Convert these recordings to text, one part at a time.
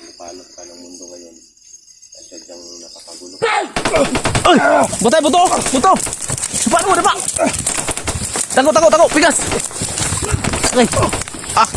napalot ka ng mundo ngayon. At sadyang napakagulo. Ay! Butay, buto! Buto! Supan mo, diba? Tako, pigas! Okay. Ah!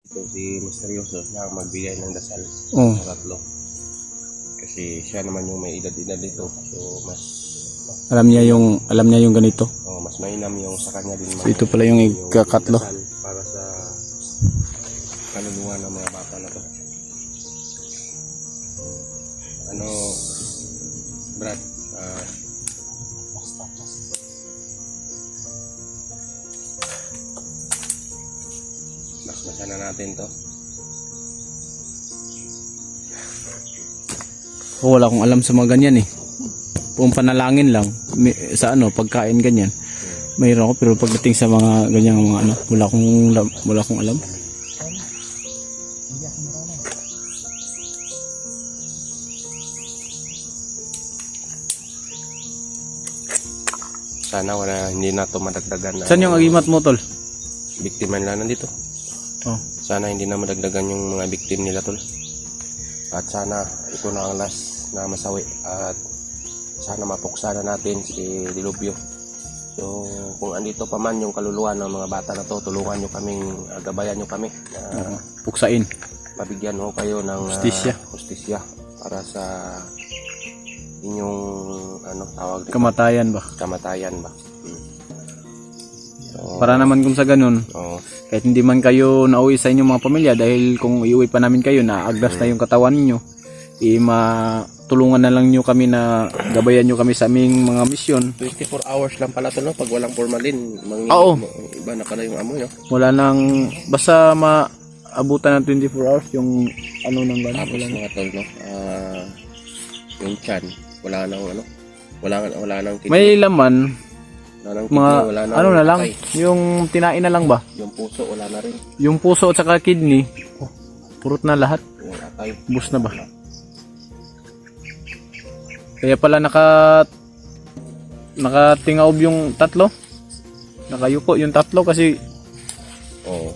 Ito si Misteryoso na magbigay ng dasal Oh. sa tatlo. Kasi siya naman yung may edad-edad dito. So mas Alam niya yung ganito. mas mainam yung sa kanya din. So ito pala yung ikakatlo. dasal para sa kaluluwa ng mga bata na to. Ano, Brad? Basbasan na natin to. Oh, wala akong alam sa mga ganyan eh. Kung panalangin lang sa pagkain ganyan. Mayroon ako pero pagdating sa mga ganyang mga wala akong alam. Sana hindi na to madagdagan. Saan yung agimat mo, tol? Biktima nila nandito. Oh. Sana hindi na madagdagan yung mga biktim nila, tol. At sana ito na ang last na masawi. At sana mapuksa na natin si Dilubyo. So kung andito pa man yung kaluluwa ng mga bata na to, tulungan nyo kaming, gabayan nyo kami na Puksain. mabigyan ho kayo ng hustisya para sa inyong tawag dito? Kamatayan ba? Kamatayan ba? So, Para naman kung sa ganun, kahit hindi man kayo nauwi sa inyong mga pamilya dahil kung iuwi pa namin kayo na agdas na yung katawan niyo, matulungan na lang nyo kami na gabayan nyo kami sa aming mga misyon. 24 hours lang pala to, no? Pag walang formalin, Oo. Iba na pala yung amoy, no? Wala nang, basta maabutan ng 24 hours yung ng gano'n. Tapos mga tol, no? Yung chan, wala nang wala nang kidney, May laman, wala nang mga kidney, wala nang na lang, atay. yung tinain na lang ba? Yung puso, wala na rin. Yung puso at saka kidney, purot na lahat. Yung atay. Bus na ba? Kaya pala nakatingaob yung tatlo. Nakayuko yung tatlo kasi Oo.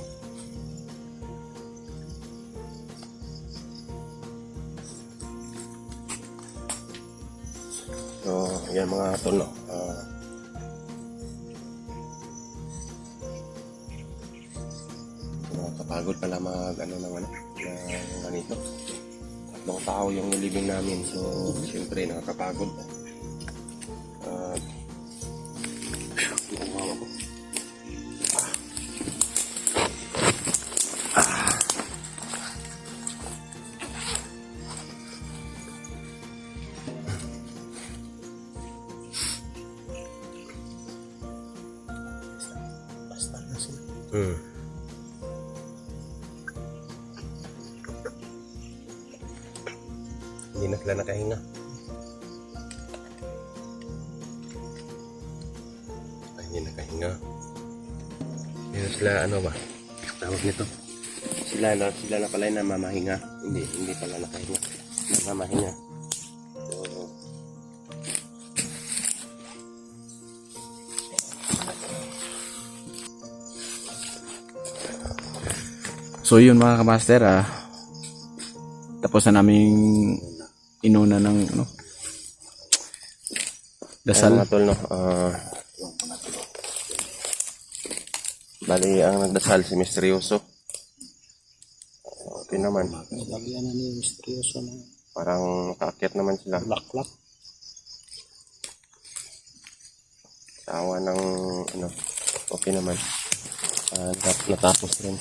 So, yan mga tol, no? Nakakapagod pala ng ganito. Tatlong tao yung nilibing namin, so siyempre nakakapagod. Hindi na sila nakahinga. Hindi nakahinga. Hindi na sila, ba? Tawag nito. Sila na pala na mamahinga. Hindi pala nakahinga. Mamahinga. so yun mga kamaster, tapos na naming inuna ng dasal. Mga tol, no? Bali, ang nagdasal si Misteryoso. Okay naman. Lagyan na ni Misteryoso na Parang nakaakyat naman sila. laklak. Tawa ng okay naman. Natapos rin.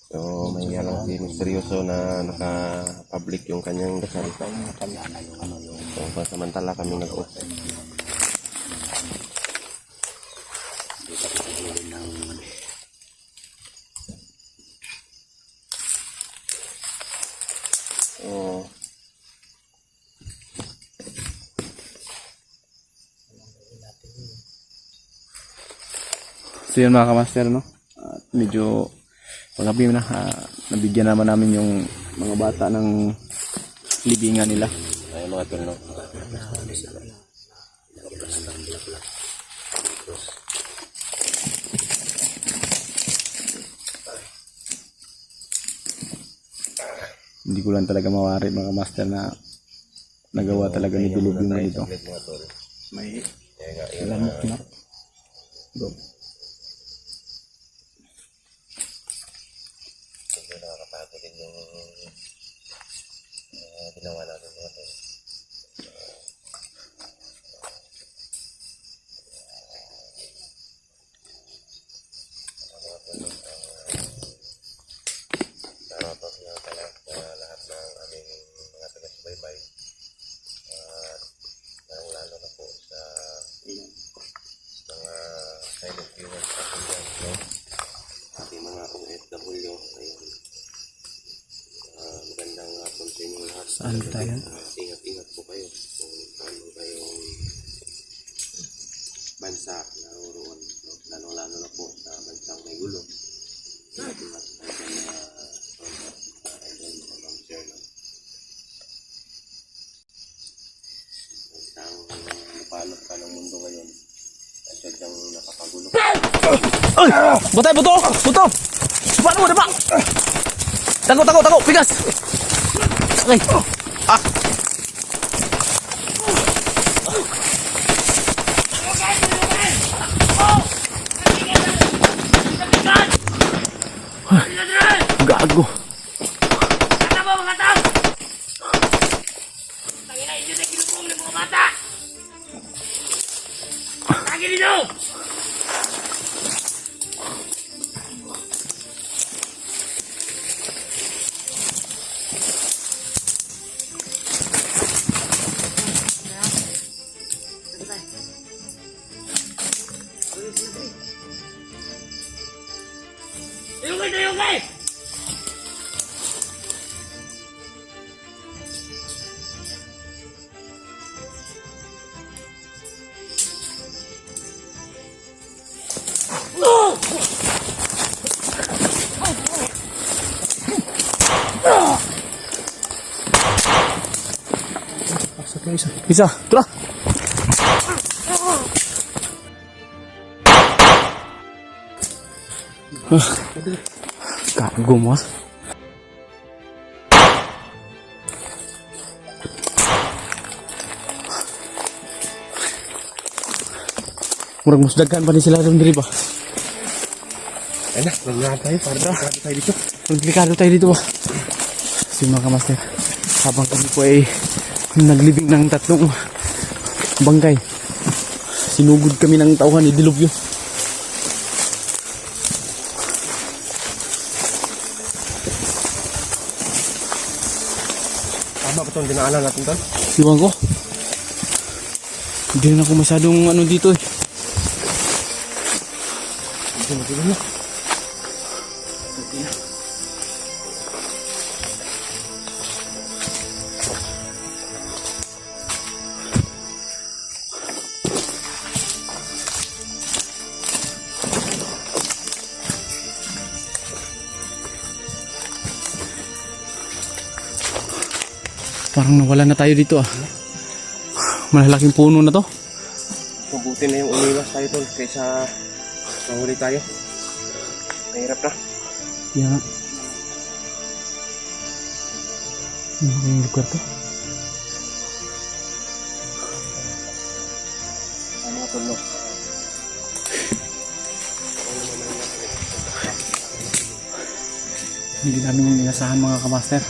So may lang si Misteryoso na naka-public yung kanyang dasal. So samantala kami nag-off. So yun mga kamaster, no? At medyo pagabi na, nabigyan naman namin yung mga bata ng libingan nila. Ay mga tol, no? Hindi ko lang talaga mawari mga master na nagawa talaga ni Dilub yung ganito. Mga tol. May Kaya nga, yun, lamok na. medyo nakakatakot din yung ginawa natin mga tol. Narapat nga pala sa lahat ng aming mga taga-subaybay at lalo na po sa mga silent viewers sa atin, no? Ating mga OFW, ayun. Magandang hapon sa inyo lahat. Saan tayo? Ingat-ingat po kayo kung saan mo kayong bansa na uruan, no? Lalo-lalo na po sa bansang may gulo. Ingat-ingat tayo sa mga napalot ka ng mundo ngayon at sadyang nakapagulo. Ay! Butay! Buto! Buto! Paano mo? Diba? Tago! Tago! Tago! Pigas! Okay. Ah! Gago! Isa, tara. Gago mo. Murag mas daghan pa ni sila doon diri ba? Ayun na, naglahat tayo para delikado tayo dito. Delikado tayo dito ba? Si mga kamaster, habang kami po ay naglibing ng 3 bangkay, sinugod kami ng tauhan ni Dilubyo. Tama ba itong dinaanan natin doon? Iwan ko. Hindi rin ako masyadong ano dito eh. Tignan na. Parang nawala na tayo dito ah. Malalaking puno na to. Mabuti na yung umiwas tayo tol kaysa mahuli tayo. Mahirap na. Yan nga. Ano kayong lugar to? Ang mga tol, no? Hindi namin inasahan mga kamaster.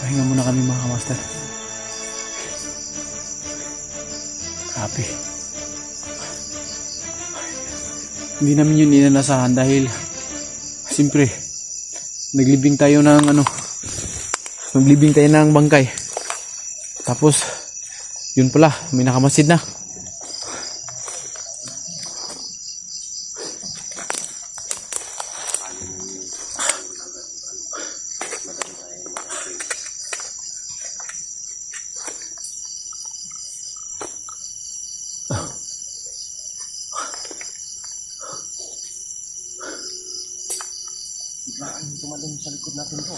Pahinga muna kami mga kamaster. Grabe. Hindi namin yun inanasahan dahil siyempre naglibing tayo ng naglibing tayo ng bangkay. Tapos yun pala, may nakamasid na. tumalon sa likod natin to.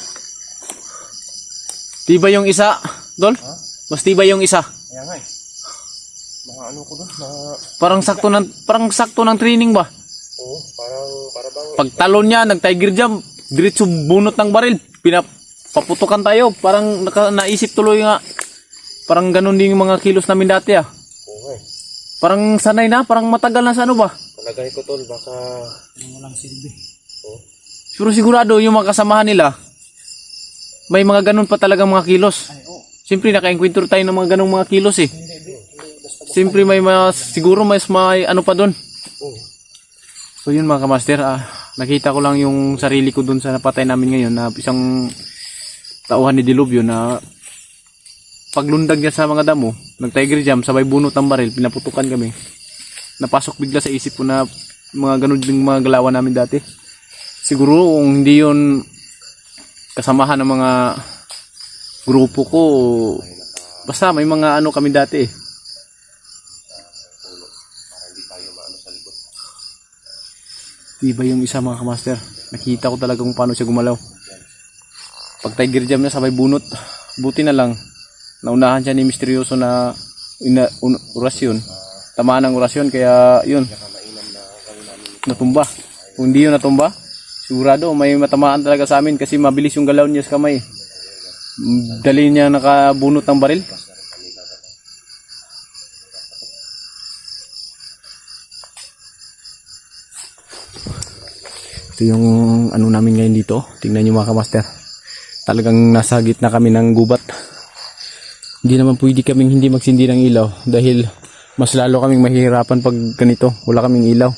Tibay yung isa, Dol? Ha? Mas tibay yung isa. Kaya nga eh. Ano ko doon? Parang sakto ng training ba? Oo, para bang... Pagtalon niya, nag-tiger jump, diretso bunot ng baril. Paputukan tayo. Parang naisip tuloy nga. Parang ganun din yung mga kilos namin dati ah. Oo nga eh. Parang sanay na, parang matagal na sa ano ba? Palagay ko tol, baka... walang silbi. Oo. Pero sigurado yung mga kasamahan nila, may mga ganun pa talagang mga kilos. Ay, oo. Siyempre naka-encounter tayo ng mga ganung mga kilos eh. Siyempre may siguro mas may ano pa doon. Oo. So yun mga kamaster, nakita ko lang yung sarili ko doon sa napatay namin ngayon na isang tauhan ni Dilubyo na paglundag niya sa mga damo, nag-tiger jump, sabay bunot ng baril, pinaputukan kami. Napasok bigla sa isip ko na mga ganun din mga galawan namin dati. Siguro kung hindi yun kasamahan ng mga grupo ko, basta may mga ano kami dati eh. Diba yung isa mga kamaster, nakita ko talaga kung paano siya gumalaw. Pag tiger jump na sabay bunot, buti na lang naunahan siya ni misteryoso na orasyon, tamaan ng orasyon, kaya yun natumba. Kung hindi yun natumba, sigurado may matamaan talaga sa amin kasi mabilis yung galaw niya sa kamay. Dali niya nakabunot ng baril. Ito yung ano namin ngayon dito. Tingnan nyo mga kamaster. Talagang nasa gitna kami ng gubat. Hindi naman pwede kaming hindi magsindi ng ilaw dahil mas lalo kaming mahihirapan pag ganito. Wala kaming ilaw.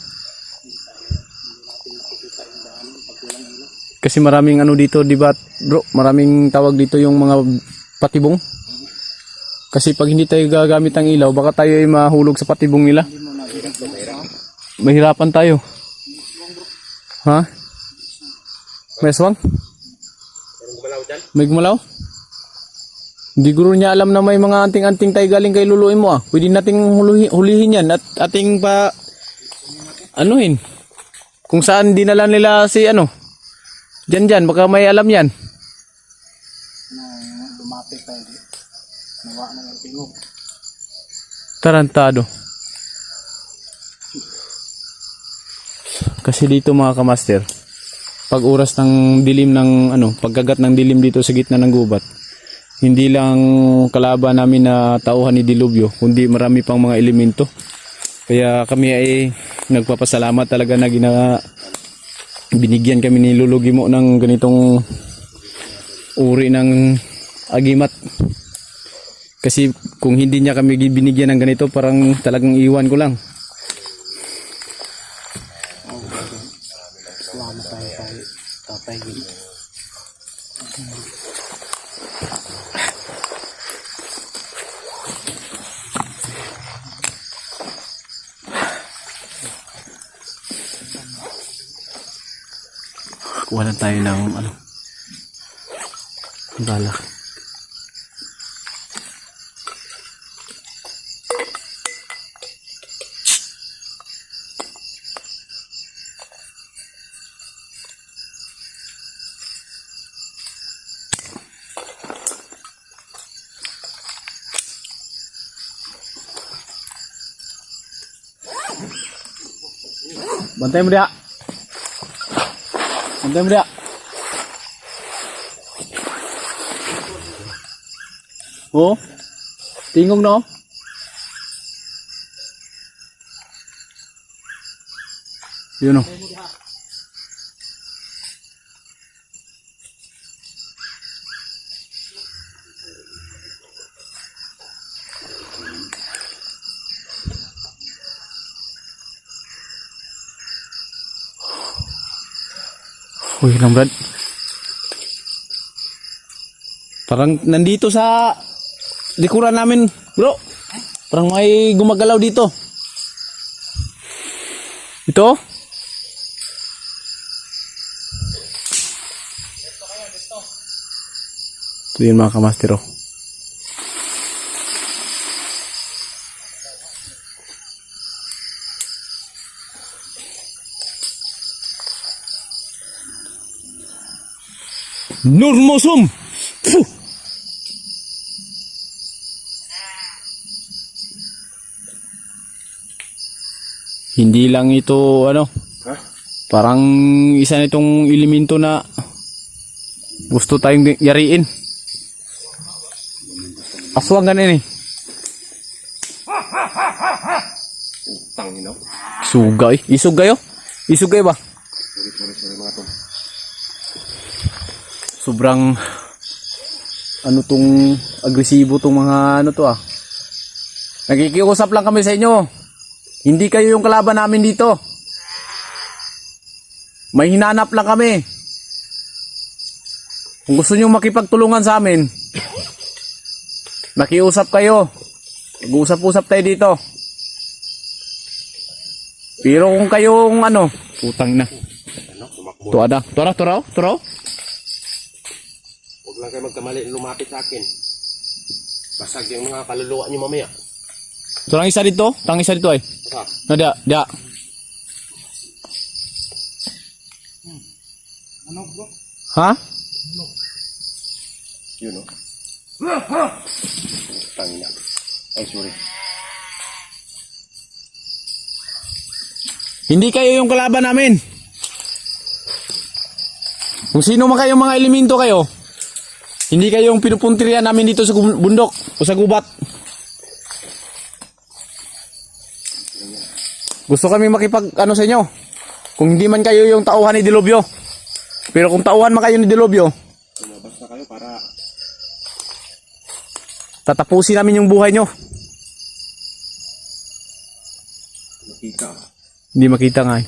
Kasi maraming ano dito, di ba bro? Maraming tawag dito yung mga patibong. Kasi pag hindi tayo gagamit ng ilaw, baka tayo ay mahulog sa patibong nila. Mahirapan tayo. Ha? May aswang? May gumalaw? Hindi guro niya alam na may mga anting-anting tayo galing kay luluin mo ah. Pwede nating hulihin yan at ating pa anuhin. Kung saan dinala nila si ano. Diyan, baka may alam yan. Lumapit tayo. Nawa na yung tingog. Tarantado. Kasi dito mga kamaster, pag oras ng dilim ng pagkagat ng dilim dito sa gitna ng gubat, hindi lang kalaban namin na tauhan ni Dilubyo, kundi marami pang mga elemento. Kaya kami ay nagpapasalamat talaga na binigyan kami ni Lolo Gimo ng ganitong uri ng agimat. Kasi kung hindi niya kami binigyan ng ganito, parang talagang iwan ko lang. Salamat tayo kay Tatay Gil. Kuha lang tayo ng bala. Bantay mo dia. Bantay mo dia. Oh. Tingog no. Yun oh. Uy, Brad. Parang nandito sa likuran namin, bro. Parang may gumagalaw dito. Ito? Ito yun mga kamaster, oh. Nurmosum! Puh! Hindi lang ito ano, Ha? parang isa nitong elemento na gusto tayong yariin. Aswang ganin eh. Utang, you know? Sugay. Isug kayo? Isug kayo ba? Sorry mga tol. Sobrang ano tong agresibo tong mga ano to ah. Nakikiusap lang kami sa inyo. Hindi kayo yung kalaban namin dito. May hinanap lang kami. Kung gusto nyo makipagtulungan sa amin, nakiusap kayo. Mag-usap-usap tayo dito. Pero kung kayong ano, putang na. Ano? Tumakbo. Tuada. Turaw. Huwag lang kayo magkamali lumapit sa akin. Basag yung mga kaluluwa niyo mamaya. Turang isa dito. Tang isa dito ay. Asa? Nada. Ano bro? Ha? Yun, no? Tangina. Ay, sorry. Hindi kayo yung kalaban namin. Kung sino man kayong mga elemento kayo, hindi kayo yung pinupuntirya namin dito sa bundok o sa gubat. Gusto kami makipag ano sa inyo. Kung hindi man kayo yung tauhan ni Dilobyo. Pero kung tauhan man kayo ni Dilobyo, Lumabas na kayo para tatapusin namin yung buhay nyo. makita. Hindi makita nga eh.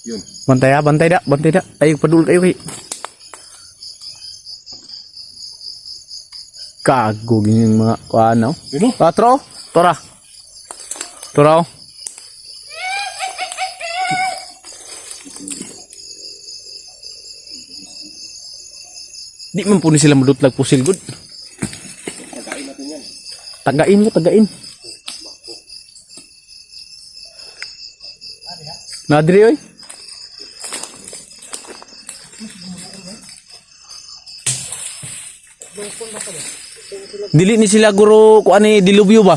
Yun. Bantay da. Tayo padul kayo kay. Kago ganyan mga ano. Yun, no? Patro, tora. Di man po ni sila madutlag pusil good. Pagkain natin yan. Tagain. Nadri oy. Dili ni sila guro ko ani Dilubyo ba?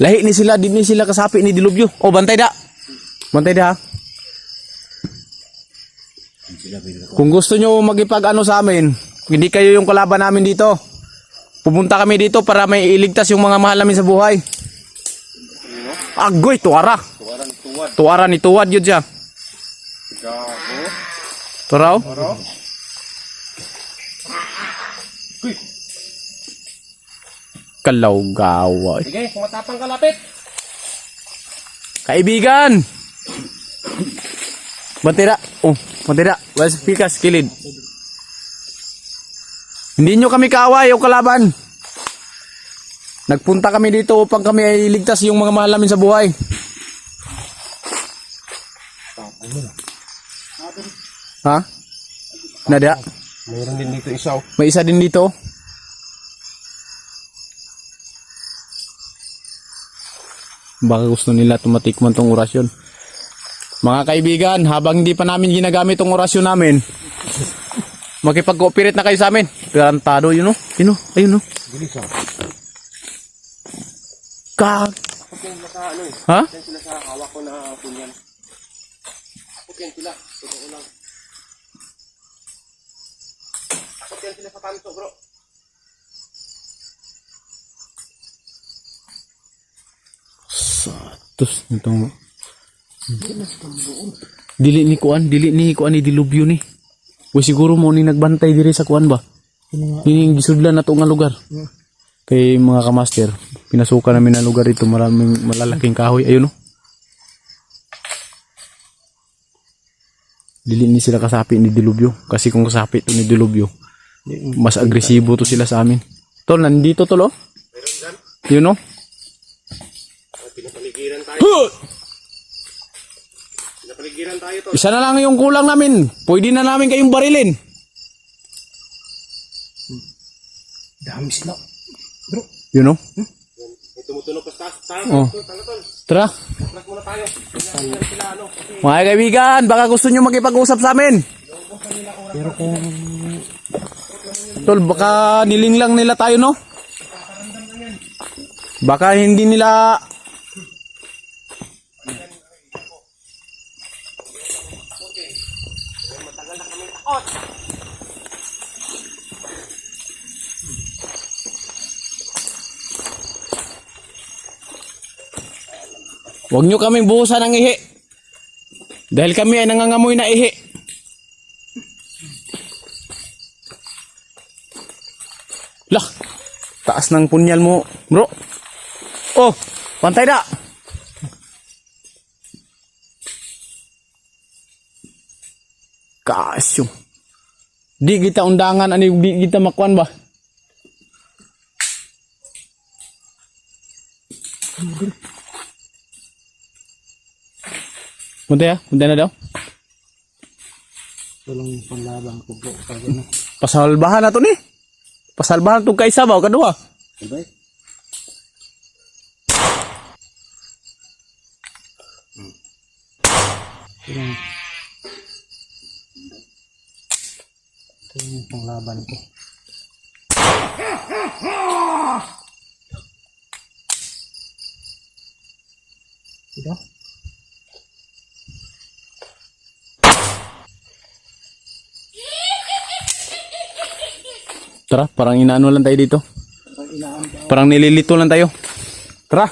Lahi ni sila, di ni sila kasapi ni Dilubyo. Oh, bantay da. Ha? Kung gusto nyo magipag ano sa amin, hindi kayo yung kalaban namin dito. Pumunta kami dito para may iligtas yung mga mahal namin sa buhay. Agoy, tuwara. Tuwara ni tuwad yun siya. Gago. Turaw? Aro? Uy! Kalaw gawa. Sige, kumatapang kalapit. Kaibigan! Bantira. Oh, bantira. Wala pikas, kilid. Hindi nyo kami kaaway o kalaban. Nagpunta kami dito upang kami ay iligtas yung mga mahal namin sa buhay. Ha? Nada? Mayroon din dito isaw. May isa din dito. Baka gusto nila tumatikman tong orasyon. Mga kaibigan, habang hindi pa namin ginagamit tong orasyon namin, makipag-cooperate na kayo sa amin. Garantado, yun o. Ayun o. Bilis ah. Kag. Kapag yan sila sa ano eh. Ha? Yan sila sa hawak ko na punyan. Kapag yan sila. Totoo lang. Kapag yan sila sa kanto bro. Satos nitong dili ni kuan ni Dilubyo ni. Uy, siguro mo ni nagbantay diri sa kuan ba? Ini gisudlan na to nga lugar. Kay mga kamaster, pinasukan namin na lugar ito, maraming malalaking kahoy. Ayun no. Dili ni sila kasapi ni Dilubyo. Kasi kung kasapi to ni Dilubyo, mas agresibo to sila sa amin. Tol, nandito tol oh. Yun no. Pinapaligiran tayo. Pinapaligiran tayo to. Isa na lang yung kulang namin. Pwede na namin kayong barilin. Dami sila. Bro. You know? Ito tumutunog pa sa taas. Oh. Tara, tol. Tara. Atras muna tayo. Tingnan sila, ano. Kasi Mga kaibigan, baka gusto nyo makipag-usap sa amin. Pero kung Tol, baka nilinglang nila tayo, no? Baka hindi nila... Huwag nyo kaming buhusan ng ihi. Dahil kami ay nangangamoy na ihi. Lah, taas ng punyal mo, bro. Oh, pantay na. Kasyo. Di kita undangan, ani di kita makuan ba? Punta na daw. walang panlaban ko po. Pag ano. Pasalbahan na to ni. Pasalbahan to kay Sabaw kadua. Sabay. Ito yung panglaban ko. Ito? Tara, parang inaano lang tayo dito. Pag inaamba. Parang nililito lang tayo. Tara.